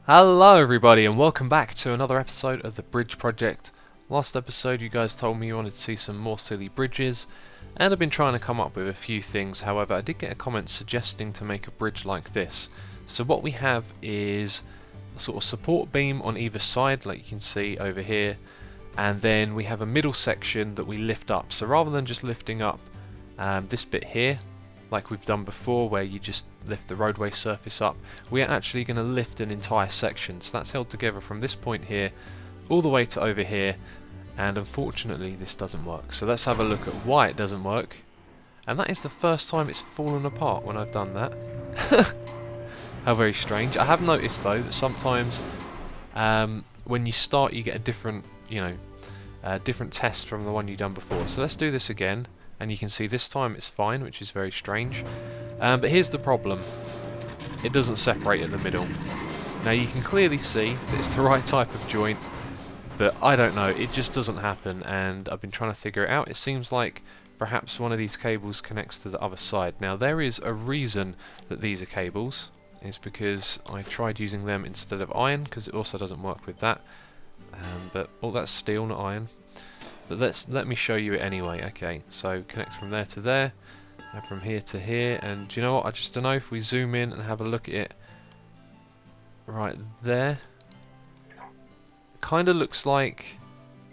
Hello everybody and welcome back to another episode of the Bridge Project. Last episode you guys told me you wanted to see some more silly bridges, and I've been trying to come up with a few things. However, I did get a comment suggesting to make a bridge like this. So what we have is a sort of support beam on either side, like you can see over here, and then we have a middle section that we lift up. So rather than just lifting up this bit here, like we've done before where you just lift the roadway surface up, we are actually going to lift an entire section. So that's held together from this point here all the way to over here, and unfortunately this doesn't work. So let's have a look at why it doesn't work, and that is the first time it's fallen apart when I've done that. How very strange. I have noticed though that sometimes when you start you get a different, different test from the one you've done before. So let's do this again. And you can see this time it's fine, which is very strange. But here's the problem. It doesn't separate at the middle. Now you can clearly see that it's the right type of joint, but I don't know, it just doesn't happen, and I've been trying to figure it out. It seems like perhaps one of these cables connects to the other side. Now there is a reason that these are cables. It's because I tried using them instead of iron, because it also doesn't work with that. But that's steel, not iron. But let me show you it anyway. Okay, so connect from there to there, and from here to here, and do you know what? I just don't know if we zoom in and have a look at it right there. Kind of looks like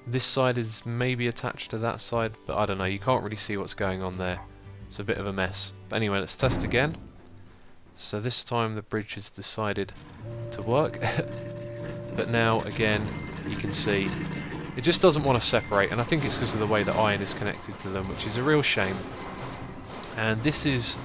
this side is maybe attached to that side, but I don't know. You can't really see what's going on there. It's a bit of a mess. But anyway, let's test again. So this time the bridge has decided to work, but now again you can see it just doesn't want to separate, and I think it's because of the way the iron is connected to them, which is a real shame. And this is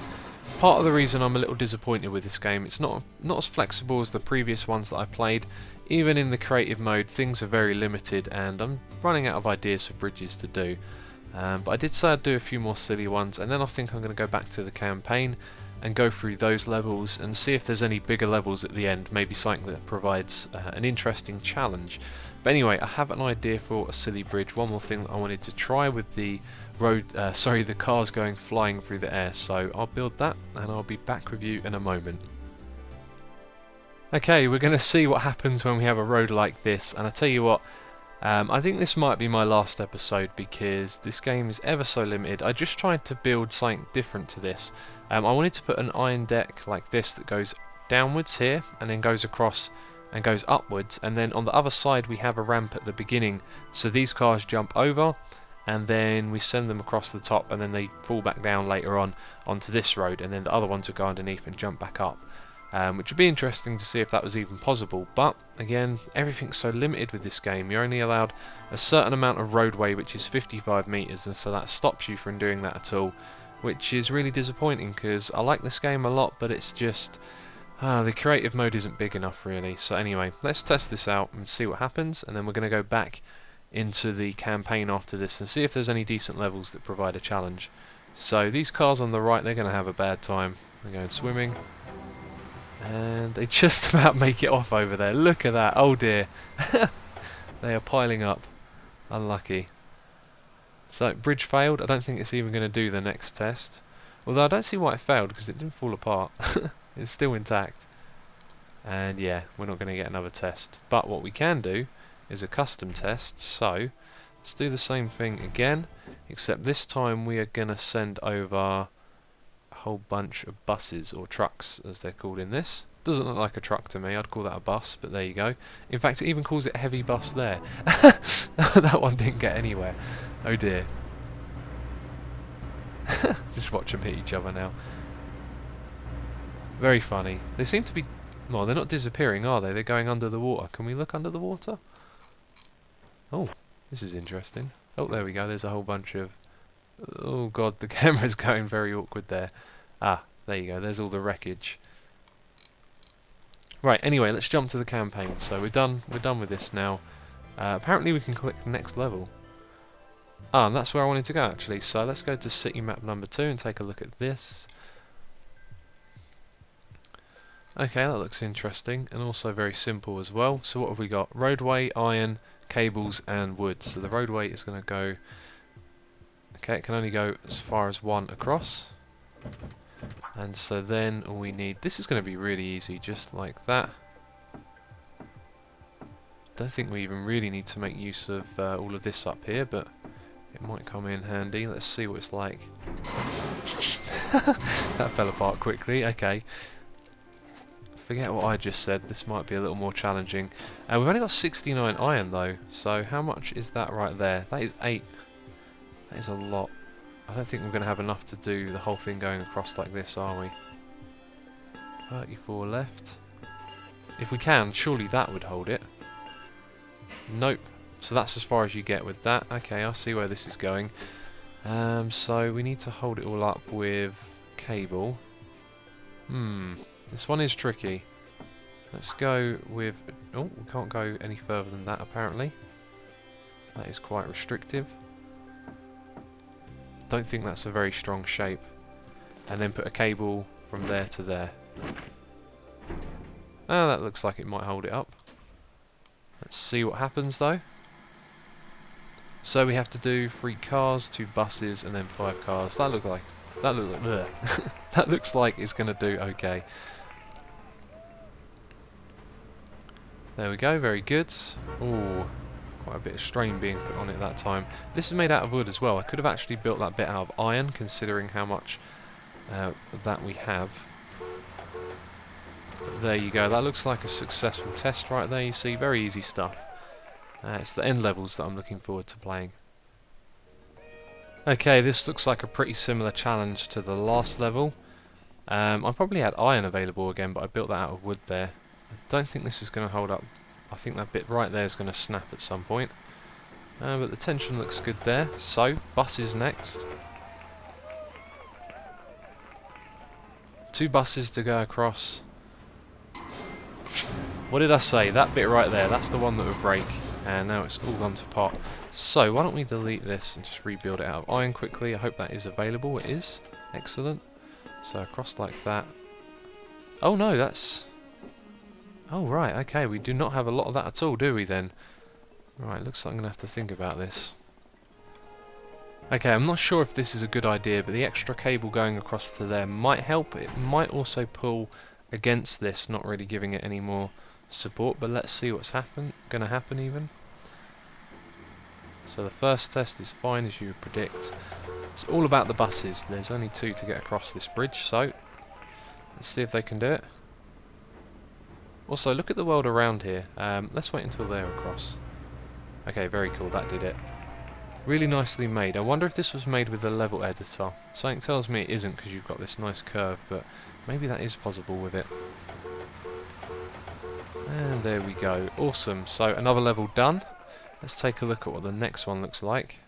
part of the reason I'm a little disappointed with this game. It's not as flexible as the previous ones that I played. Even in the creative mode, things are very limited, and I'm running out of ideas for bridges to do. But I did say I'd do a few more silly ones, and then I think I'm going to go back to the campaign and go through those levels and see if there's any bigger levels at the end, maybe something that provides an interesting challenge. But anyway, I have an idea for a silly bridge. One more thing that I wanted to try with the the cars going flying through the air. So I'll build that and I'll be back with you in a moment. Okay, we're going to see what happens when we have a road like this, and I tell you what, I think this might be my last episode because this game is ever so limited. I just tried to build something different to this. I wanted to put an iron deck like this that goes downwards here and then goes across and goes upwards, and then on the other side we have a ramp at the beginning, so these cars jump over and then we send them across the top, and then they fall back down later on onto this road, and then the other ones will go underneath and jump back up, which would be interesting to see if that was even possible. But again, everything's so limited with this game. You're only allowed a certain amount of roadway, which is 55 meters, and so that stops you from doing that at all, which is really disappointing because I like this game a lot, but it's just the creative mode isn't big enough really. So anyway, let's test this out and see what happens, and then we're going to go back into the campaign after this and see if there's any decent levels that provide a challenge. So these cars on the right, they're going to have a bad time. They're going swimming, and they just about make it off over there. Look at that, oh dear. They are piling up. Unlucky. So bridge failed. I don't think it's even going to do the next test, although I don't see why it failed because it didn't fall apart. It's still intact. And yeah, we're not going to get another test. But what we can do is a custom test. So let's do the same thing again, except this time we are going to send over a whole bunch of buses, or trucks as they're called in this. Doesn't look like a truck to me, I'd call that a bus, but there you go. In fact, it even calls it a heavy bus there. That one didn't get anywhere. Oh dear. Just watch them hit each other now. Very funny. They seem to be... well, they're not disappearing, are they? They're going under the water. Can we look under the water? Oh, this is interesting. Oh, there we go. There's a whole bunch of... oh god, the camera's going very awkward there. Ah, there you go. There's all the wreckage. Right, anyway, let's jump to the campaign. So we're done with this now. Apparently we can click next level. Ah, and that's where I wanted to go actually. So let's go to city map number 2 and take a look at this. Okay, that looks interesting, and also very simple as well. So what have we got? Roadway, iron, cables and wood. So the roadway is going to go... okay, it can only go as far as one across. And so then all we need... this is going to be really easy, just like that. don't think we even really need to make use of all of this up here, but it might come in handy. Let's see what it's like. That fell apart quickly. Okay. Forget what I just said. This might be a little more challenging. We've only got 69 iron though, so how much is that right there? That is 8. That is a lot. I don't think we're going to have enough to do the whole thing going across like this, are we? 34 left. If we can, surely that would hold it. Nope. So that's as far as you get with that. Okay, I see where this is going. So we need to hold it all up with cable. This one is tricky. Let's go with... Oh, we can't go any further than that apparently. That is quite restrictive. Don't think that's a very strong shape. And then put a cable from there to there. Ah, that looks like it might hold it up. Let's see what happens though. So we have to do 3 cars, 2 buses, and then 5 cars. That looks like that looks like it's going to do okay. There we go, very good. Ooh, quite a bit of strain being put on it that time. This is made out of wood as well. I could have actually built that bit out of iron, considering how much that we have. But there you go, that looks like a successful test right there. You see, very easy stuff. It's the end levels that I'm looking forward to playing. Okay, this looks like a pretty similar challenge to the last level. I probably had iron available again, but I built that out of wood there. I don't think this is going to hold up. I think that bit right there is going to snap at some point. But the tension looks good there. So, buses next. 2 buses to go across. What did I say? That bit right there, that's the one that would break. And now it's all gone to pot. So why don't we delete this and just rebuild it out of iron quickly. I hope that is available. It is. Excellent. So across like that. Oh no, that's... Oh right, okay, we do not have a lot of that at all, do we then? Right, looks like I'm going to have to think about this. Okay, I'm not sure if this is a good idea, but the extra cable going across to there might help. It might also pull against this, not really giving it any more support, but let's see what's going to happen even. So the first test is fine, as you would predict. It's all about the buses. There's only 2 to get across this bridge, so let's see if they can do it. Also, look at the world around here. Let's wait until they're across. Okay, very cool, that did it. Really nicely made. I wonder if this was made with a level editor. Something tells me it isn't, because you've got this nice curve, but maybe that is possible with it. And there we go. Awesome. So another level done. Let's take a look at what the next one looks like.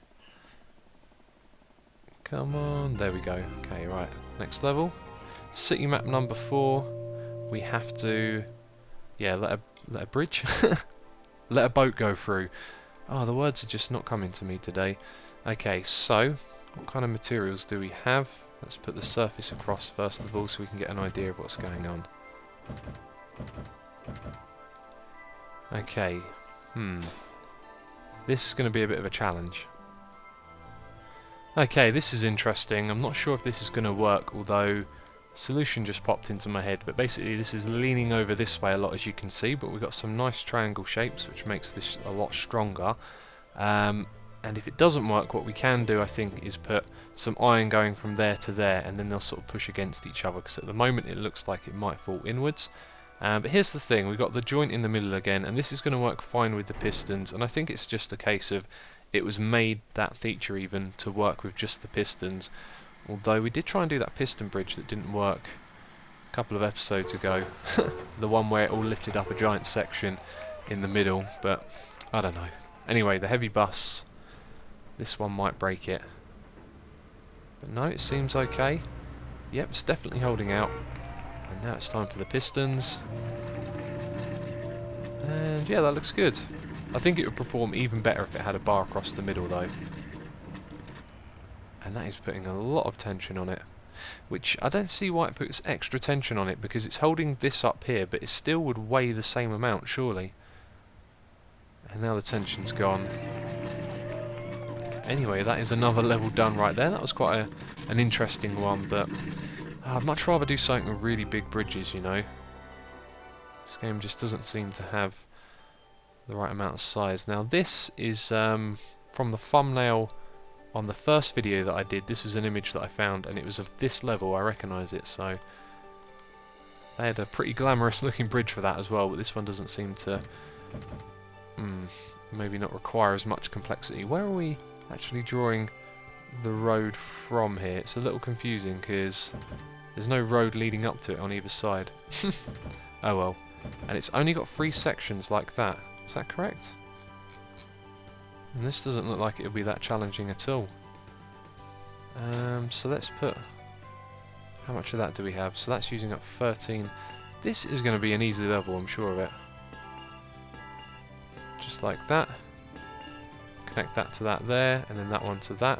Come on. There we go. Okay, right. Next level. City map number 4. We have to... Yeah, let a bridge? Let a boat go through. Oh, the words are just not coming to me today. Okay, so what kind of materials do we have? Let's put the surface across first of all so we can get an idea of what's going on. Okay, this is going to be a bit of a challenge. Okay, this is interesting. I'm not sure if this is going to work, although solution just popped into my head. But basically this is leaning over this way a lot, as you can see, but we've got some nice triangle shapes which makes this a lot stronger. And if it doesn't work, what we can do, I think, is put some iron going from there to there, and then they'll sort of push against each other, because at the moment it looks like it might fall inwards. But here's the thing, we've got the joint in the middle again, and this is going to work fine with the pistons, and I think it's just a case of it was made, that feature even, to work with just the pistons. Although we did try and do that piston bridge that didn't work a couple of episodes ago. The one where it all lifted up a giant section in the middle, but I don't know. Anyway, the heavy bus, this one might break it. But no, it seems okay. Yep, it's definitely holding out. And now it's time for the pistons. And yeah, that looks good. I think it would perform even better if it had a bar across the middle though. And that is putting a lot of tension on it. Which, I don't see why it puts extra tension on it, because it's holding this up here, but it still would weigh the same amount, surely. And now the tension's gone. Anyway, that is another level done right there. That was quite an interesting one, but I'd much rather do something with really big bridges, you know. This game just doesn't seem to have the right amount of size. Now this is from the thumbnail on the first video that I did. This was an image that I found, and it was of this level. I recognise it, so they had a pretty glamorous looking bridge for that as well, but this one doesn't seem to maybe not require as much complexity. Where are we actually drawing the road from here? It's a little confusing because there's no road leading up to it on either side. Oh well. And it's only got 3 sections like that. Is that correct? And this doesn't look like it'll be that challenging at all. So let's put... How much of that do we have? So that's using up 13. This is going to be an easy level, I'm sure of it. Just like that. Connect that to that there, and then that one to that.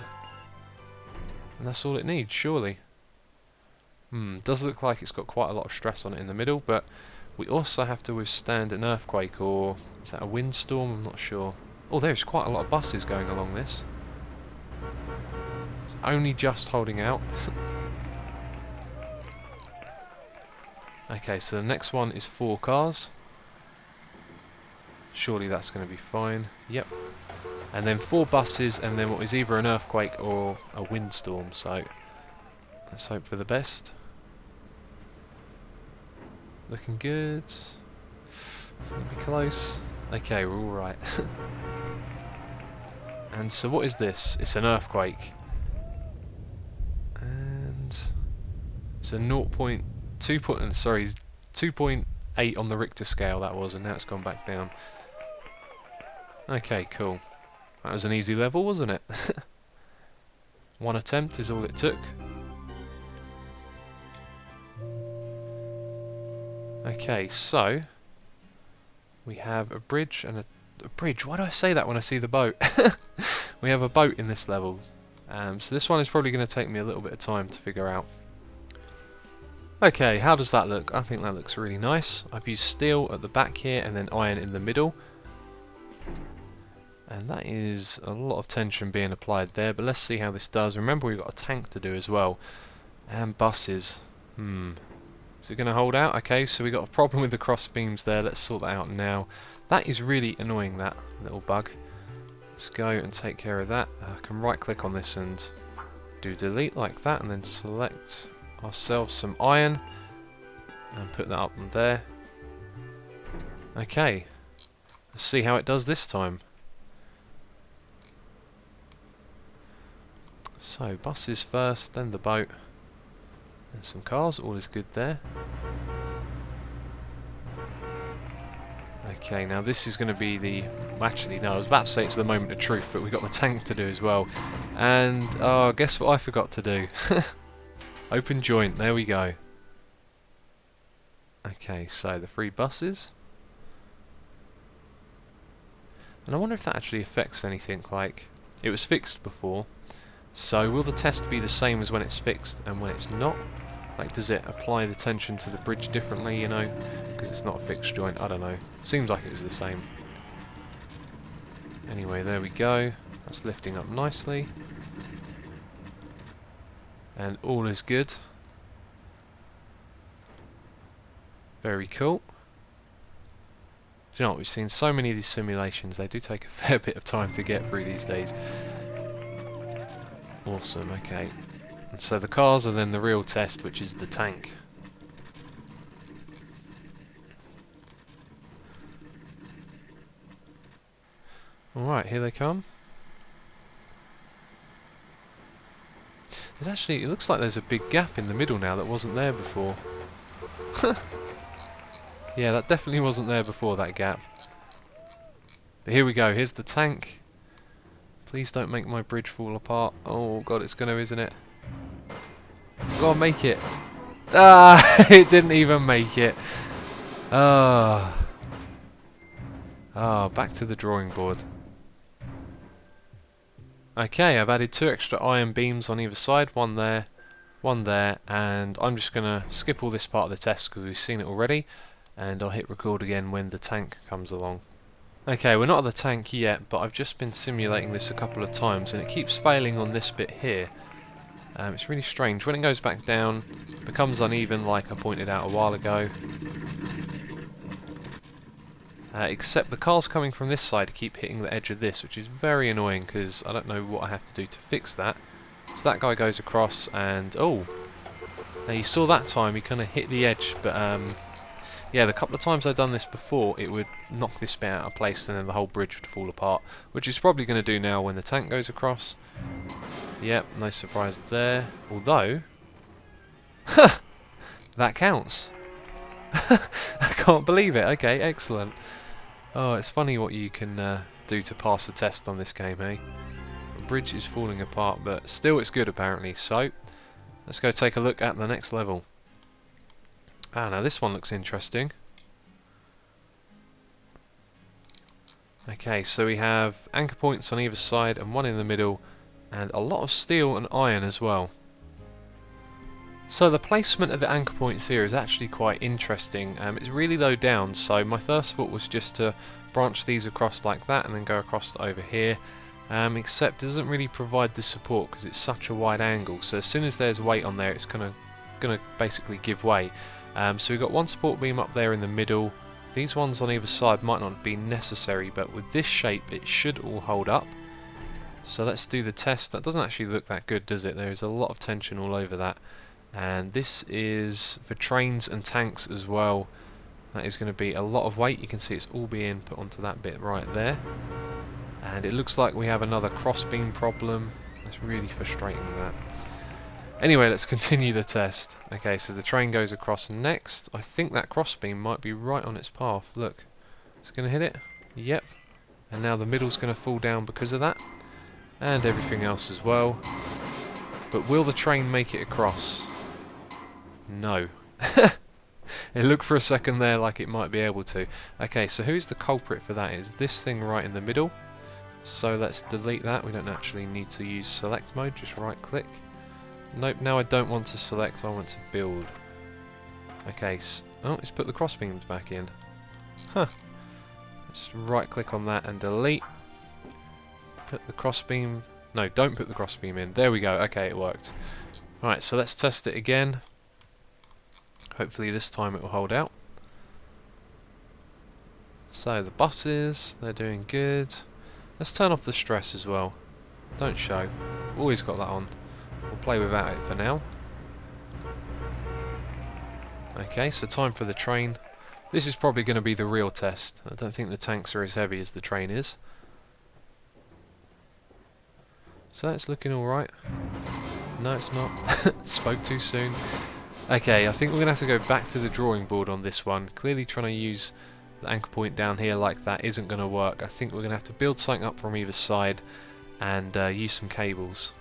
And that's all it needs, surely. Does look like it's got quite a lot of stress on it in the middle, but we also have to withstand an earthquake, or is that a windstorm? I'm not sure. Oh, there's quite a lot of buses going along this. It's only just holding out. Okay, so the next one is 4 cars. Surely that's going to be fine. Yep. And then 4 buses, and then what is either an earthquake or a windstorm, so let's hope for the best. Looking good. It's going to be close. Okay, we're alright. And so what is this? It's an earthquake. And it's a 2.8 on the Richter scale that was, and now it's gone back down. Okay, cool. That was an easy level, wasn't it? 1 attempt is all it took. Okay, so we have a bridge and a bridge. Why do I say that when I see the boat? We have a boat in this level. So this one is probably going to take me a little bit of time to figure out. Okay, how does that look? I think that looks really nice. I've used steel at the back here and then iron in the middle. And that is a lot of tension being applied there, but let's see how this does. Remember, we've got a tank to do as well. And buses. Is it going to hold out? Okay, so we got a problem with the cross beams there. Let's sort that out now. That is really annoying, that little bug. Let's go and take care of that. I can right click on this and do delete like that, and then select ourselves some iron and put that up in there. Okay, let's see how it does this time. So buses first, then the boat, and some cars. All is good there. Okay, now this is going to be the... Actually, no, I was about to say it's the moment of truth, but we've got the tank to do as well. And, oh, guess what I forgot to do? Open joint, there we go. Okay, so the 3 buses. And I wonder if that actually affects anything, like... It was fixed before, so will the test be the same as when it's fixed and when it's not? Like, does it apply the tension to the bridge differently, you know? Because it's not a fixed joint, I don't know. Seems like it was the same. Anyway, there we go. That's lifting up nicely. And all is good. Very cool. Do you know what, we've seen so many of these simulations, they do take a fair bit of time to get through these days. Awesome, okay. And so the cars are then the real test, which is the tank. Alright, here they come. There's actually, it looks like there's a big gap in the middle now that wasn't there before. Yeah, that definitely wasn't there before, that gap. But here we go, here's the tank. Please don't make my bridge fall apart. Oh god, it's gonna, isn't it? Go on, make it. Ah, it didn't even make it. Ah. Ah, back to the drawing board. Okay, I've added 2 extra iron beams on either side, one there, and I'm just gonna skip all this part of the test because we've seen it already, and I'll hit record again when the tank comes along. Okay, we're not at the tank yet, but I've just been simulating this a couple of times and it keeps failing on this bit here. It's really strange. When it goes back down, it becomes uneven like I pointed out a while ago. except the cars coming from this side keep hitting the edge of this, which is very annoying because I don't know what I have to do to fix that. So that guy goes across and, oh, now you saw that time he kind of hit the edge, but yeah, the couple of times I've done this before, it would knock this bit out of place and then the whole bridge would fall apart, which is probably going to do now when the tank goes across. Yep, no surprise there. Although, that counts. I can't believe it. Okay, excellent. Oh, it's funny what you can do to pass a test on this game, eh? The bridge is falling apart, but still it's good apparently. So, let's go take a look at the next level. Ah, now this one looks interesting. Okay, so we have anchor points on either side and one in the middle, and a lot of steel and iron as well. So the placement of the anchor points here is actually quite interesting. It's really low down, so my first thought was just to branch these across like that and then go across to over here. Except it doesn't really provide the support because it's such a wide angle, so as soon as there's weight on there it's gonna basically give way. So we've got one support beam up there in the middle. These ones on either side might not be necessary, but with this shape it should all hold up. So let's do the test. That doesn't actually look that good, does it? There's a lot of tension all over that. And this is for trains and tanks as well. That is going to be a lot of weight. You can see it's all being put onto that bit right there. And it looks like we have another crossbeam problem. That's really frustrating, that. Anyway, let's continue the test. Okay, so the train goes across next. I think that crossbeam might be right on its path. Look, it's going to hit it. Yep. And now the middle's going to fall down because of that. And everything else as well. But will the train make it across? No. It looked for a second there like it might be able to. Okay, so who's the culprit for that? Is this thing right in the middle. So let's delete that. We don't actually need to use select mode, just right click. Nope, now I don't want to select, I want to build. Okay, oh, let's put the crossbeams back in. Huh. Let's right click on that and delete. Put the crossbeam... No, don't put the crossbeam in. There we go. Okay, it worked. Right, so let's test it again. Hopefully this time it will hold out. So the buses, they're doing good. Let's turn off the stress as well. Don't show. Always got that on. We'll play without it for now. Okay, so time for the train. This is probably going to be the real test. I don't think the tanks are as heavy as the train is. So it's looking alright. No, it's not. Spoke too soon. Okay, I think we're going to have to go back to the drawing board on this one. Clearly trying to use the anchor point down here like that isn't going to work. I think we're going to have to build something up from either side and use some cables.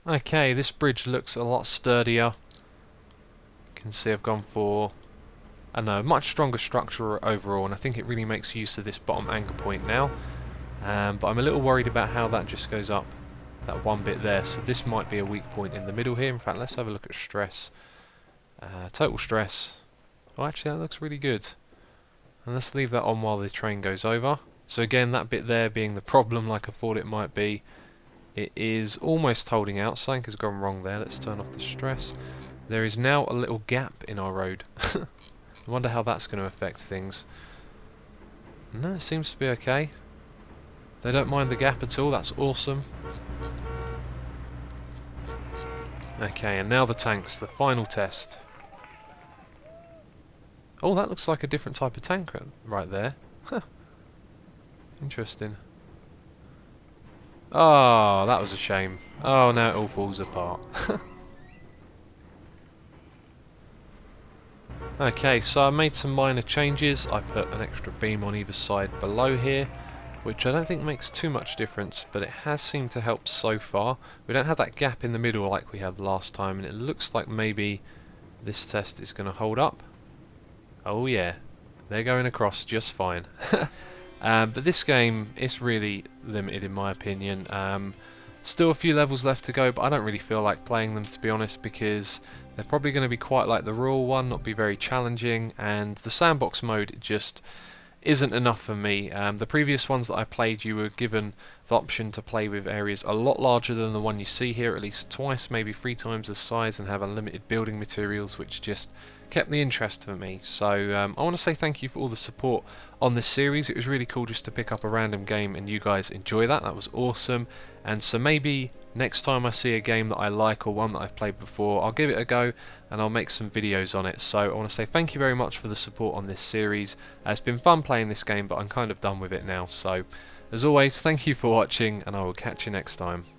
Okay, this bridge looks a lot sturdier. You can see I've gone for a much stronger structure overall, and I think it really makes use of this bottom anchor point now. But I'm a little worried about how that just goes up, that one bit there, so this might be a weak point in the middle here. In fact, let's have a look at stress. Total stress. Oh, actually that looks really good. And let's leave that on while the train goes over. So again, that bit there being the problem like I thought it might be. It is almost holding out. Something has gone wrong there. Let's turn off the stress. There is now a little gap in our road. I wonder how that's going to affect things. No, it seems to be okay. They don't mind the gap at all. That's awesome. Okay, and now the tanks. The final test. Oh, that looks like a different type of tank right there. Huh. Interesting. Oh, that was a shame. Oh, now it all falls apart. Okay, so I made some minor changes. I put an extra beam on either side below here, which I don't think makes too much difference, but it has seemed to help so far. We don't have that gap in the middle like we had last time, and it looks like maybe this test is going to hold up. Oh yeah, they're going across just fine. But this game is really limited in my opinion. Still a few levels left to go, but I don't really feel like playing them, to be honest, because they're probably going to be quite like the raw one, not be very challenging, and the sandbox mode just isn't enough for me. The previous ones that I played, you were given the option to play with areas a lot larger than the one you see here, at least twice, maybe 3 times the size, and have unlimited building materials, which just kept the interest for me. So I want to say thank you for all the support on this series. It was really cool just to pick up a random game and you guys enjoy that. That was awesome. And so maybe next time I see a game that I like or one that I've played before, I'll give it a go and I'll make some videos on it. So I want to say thank you very much for the support on this series. It's been fun playing this game, but I'm kind of done with it now. So as always, thank you for watching and I will catch you next time.